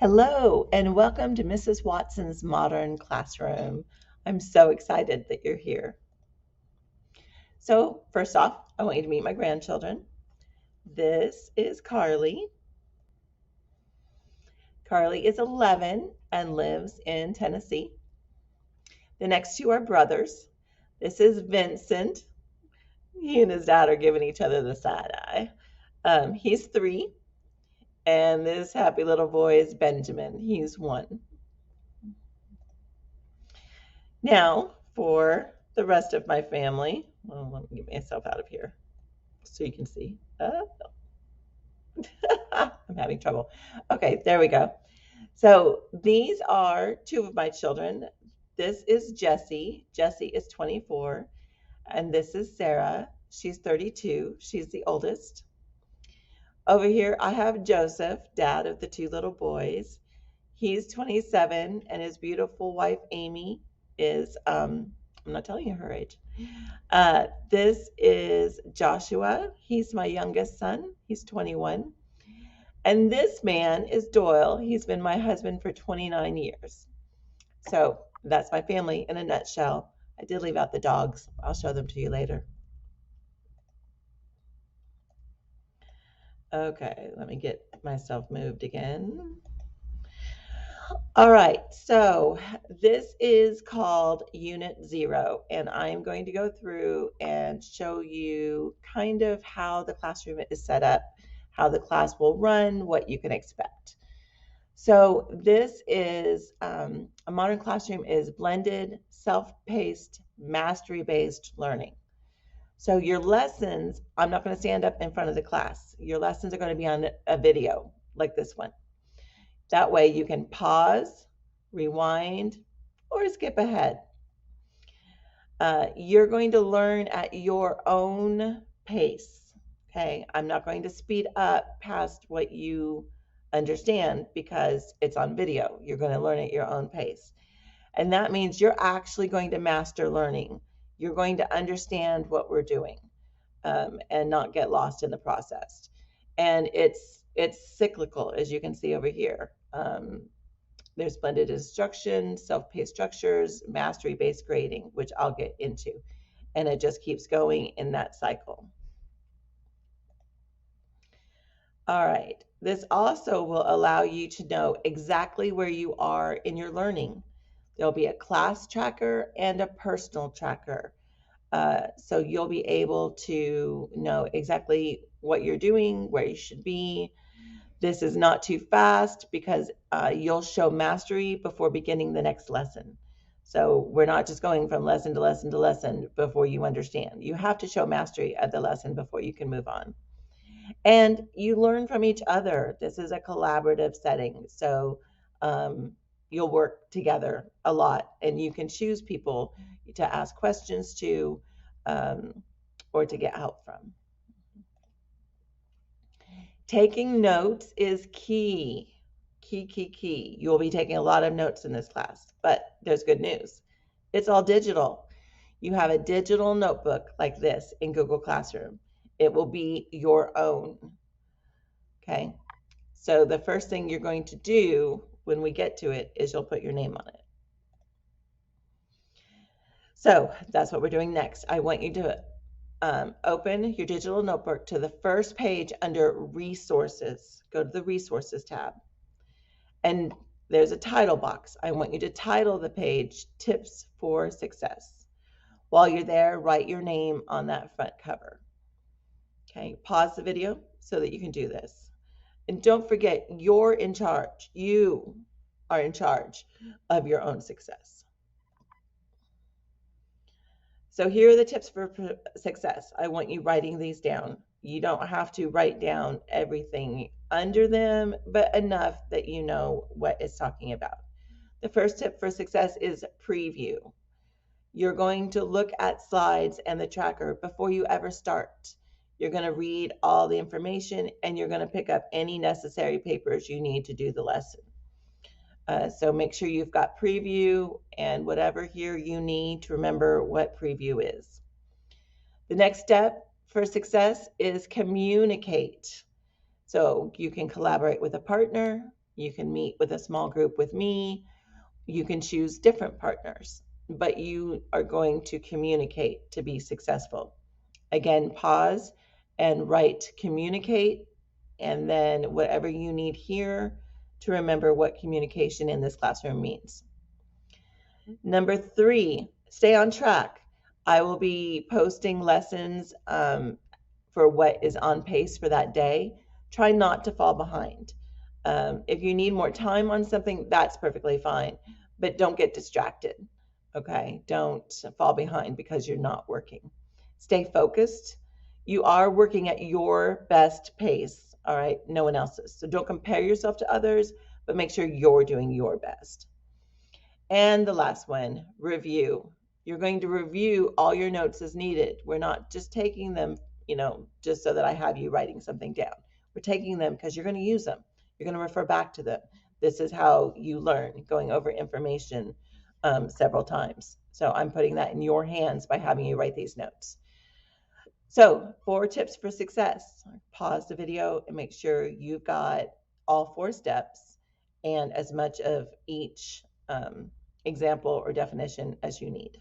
Hello, and welcome to Mrs. Watson's Modern Classroom. I'm so excited that you're here. So, first off, I want you to meet my grandchildren. This is Carly. Carly is 11 and lives in Tennessee. The next two are brothers. This is Vincent. He and his dad are giving each other the side eye. He's 3, and this happy little boy is Benjamin. He's 1. Now, for the rest of my family, well, let me get myself out of here so you can see. I'm having trouble. Okay, there we go. So these are 2 of my children. This is Jessie. Jessie is 24, and this is Sarah. She's 32. She's the oldest. Over here, I have Joseph, dad of the 2 little boys. He's 27, and his beautiful wife, Amy, is, I'm not telling you her age. This is Joshua. He's my youngest son. He's 21. And this man is Doyle. He's been my husband for 29 years. So that's my family in a nutshell. I did leave out the dogs. I'll show them to you later. Okay, let me get myself moved again. All right, so this is called Unit 0, and I'm going to go through and show you kind of how the classroom is set up, how the class will run, what you can expect. So this is a modern classroom is blended, self-paced, mastery-based learning. So your lessons, I'm not going to stand up in front of the class. Your lessons are going to be on a video like this one. That way you can pause, rewind, or skip ahead. You're going to learn at your own pace, okay? I'm not going to speed up past what you understand because it's on video. You're going to learn at your own pace. And that means you're actually going to master learning. You're going to understand what we're doing and not get lost in the process. And it's cyclical, as you can see over here. There's blended instruction, self-paced structures, mastery-based grading, which I'll get into. And it just keeps going in that cycle. All right. This also will allow you to know exactly where you are in your learning. There'll be a class tracker and a personal tracker. So you'll be able to know exactly what you're doing, where you should be. This is not too fast because you'll show mastery before beginning the next lesson. So we're not just going from lesson to lesson to lesson before you understand. You have to show mastery at the lesson before you can move on. And you learn from each other. This is a collaborative setting. So you'll work together a lot, and you can choose people to ask questions to or to get help from. Taking notes is key. Key. You'll be taking a lot of notes in this class, but there's good news. It's all digital. You have a digital notebook like this in Google Classroom. It will be your own. Okay. So the first thing you're going to do when we get to it is you'll put your name on it. So that's what we're doing next. I want you to open your digital notebook to the first page under Resources. Go to the Resources tab. And there's a title box. I want you to title the page Tips for Success. While you're there, write your name on that front cover. Okay, pause the video so that you can do this. And don't forget, you're in charge. You are in charge of your own success. So here are the tips for success. I want you writing these down. You don't have to write down everything under them, but enough that you know what it's talking about. The first tip for success is preview. You're going to look at slides and the tracker before you ever start. You're going to read all the information, and you're going to pick up any necessary papers you need to do the lesson. So make sure you've got preview and whatever here you need to remember what preview is. The next step for success is communicate. So you can collaborate with a partner, You can meet with a small group with me. You can choose different partners, but you are going to communicate to be successful. Again, pause and write communicate, and then whatever you need here to remember what communication in this classroom means. Number 3, stay on track. I will be posting lessons for what is on pace for that day. Try not to fall behind. If you need more time on something, that's perfectly fine, but don't get distracted. Okay, don't fall behind because you're not working. Stay focused. You are working at your best pace, all right, no one else's. So don't compare yourself to others, but make sure you're doing your best. And the last one, review. You're going to review all your notes as needed. We're not just taking them, just so that I have you writing something down. We're taking them because you're going to use them. You're going to refer back to them. This is how you learn, going over information several times. So I'm putting that in your hands by having you write these notes. So 4 tips for success. Pause the video and make sure you've got all 4 steps and as much of each example or definition as you need.